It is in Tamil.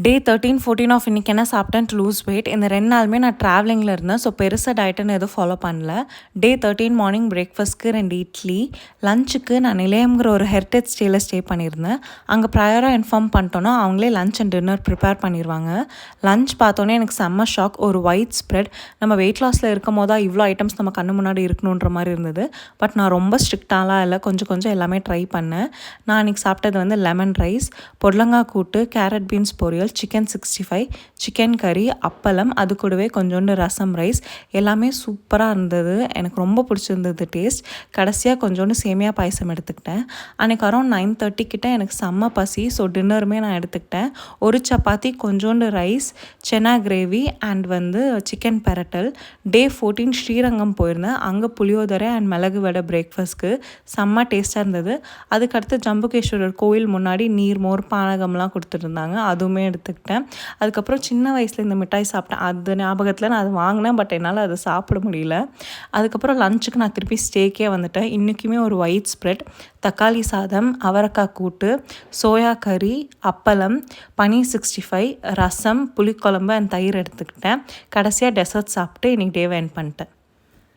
டே 13, 14 ஆஃப் இன்றைக்கி என்ன சாப்பிட்டேன் டு லூஸ் வெயிட். இந்த 2 நாளுமே நான் ட்ராவலிங்கில் இருந்தேன். ஸோ பெருசாக டயட்டுன்னு எதுவும் ஃபாலோ பண்ணல. டே 13 மார்னிங் பிரேக்ஃபாஸ்ட்க்கு 2 இட்லி, லஞ்சுக்கு நான் நிலையம்ங்கிற ஒரு ஹெரிட்டேஜ் ஸ்டேயில் ஸ்டே பண்ணியிருந்தேன். அங்கே ப்ரையராக இன்ஃபார்ம் பண்ணிட்டோன்னா அவங்களே லஞ்ச் அண்ட் டின்னர் ப்ரிப்பேர் பண்ணிடுவாங்க. லஞ்ச் பார்த்தோன்னே எனக்கு செம்ம ஷாக். ஒரு ஒயிட் ஸ்ப்ரெட். நம்ம வெயிட் லாஸில் இருக்கும் போது இவ்வளோ ஐட்டம்ஸ் நம்ம கண்ணு முன்னாடி இருக்கணுன்ற மாதிரி இருந்தது. பட் நான் ரொம்ப ஸ்ட்ரிக்டாலாம் இல்லை, கொஞ்சம் கொஞ்சம் எல்லாமே ட்ரை பண்ணேன். நான் அன்றைக்கி சாப்பிட்டது வந்து லெமன் ரைஸ், பொடலங்காய் கூட்டு, கேரட் பீன்ஸ் பொரியல், சிக்கன் 65, சிக்கன் கறி, அப்பளம், அது கூடவே கொஞ்சோண்டு ரசம் ரைஸ். எல்லாமே சூப்பராக இருந்தது. எனக்கு ரொம்ப பிடிச்சிருந்தது டேஸ்ட். கடைசியாக கொஞ்சோண்டு சேமியா பாயசம் எடுத்துக்கிட்டேன். அன்றைக்கி அரௌண்ட் 9:30 கிட்ட எனக்கு செம்ம பசி. ஸோ டின்னருமே நான் எடுத்துக்கிட்டேன். ஒரு சப்பாத்தி, கொஞ்சோண்டு ரைஸ், சென்னா கிரேவி அண்ட் வந்து சிக்கன் பெரட்டல். டே 14 ஸ்ரீரங்கம் போயிருந்தேன். அங்கே புளியோதரை அண்ட் மிளகு வடை பிரேக்ஃபாஸ்ட்க்கு செம்ம டேஸ்ட்டாக இருந்தது. அதுக்கடுத்து ஜம்புகேஸ்வரர் கோயில் முன்னாடி நீர், மோர், பானகம்லாம் கொடுத்துருந்தாங்க. அதுவுமே எடுத்துக்கிட்டேன். அதுக்கப்புறம் சின்ன வயசில் இந்த மிட்டாய் சாப்பிட்டேன். அது ஞாபகத்தில் நான் அது வாங்கினேன். பட் என்னால் அதை சாப்பிட முடியல. அதுக்கப்புறம் லஞ்சுக்கு நான் திருப்பி ஸ்டேக்கே வந்துட்டேன். இன்றைக்குமே ஒரு ஒயிட் ஸ்ப்ரெட், தக்காளி சாதம், அவரைக்காய் கூட்டு, சோயா கறி, அப்பளம், பனீர் 65, ரசம், புளிக்குழம்பு அண்ட் தயிர் எடுத்துக்கிட்டேன். கடைசியாக டெசர்ட் சாப்பிட்டு இன்றைக்கி டேவை எண்ட் பண்ணிட்டேன்.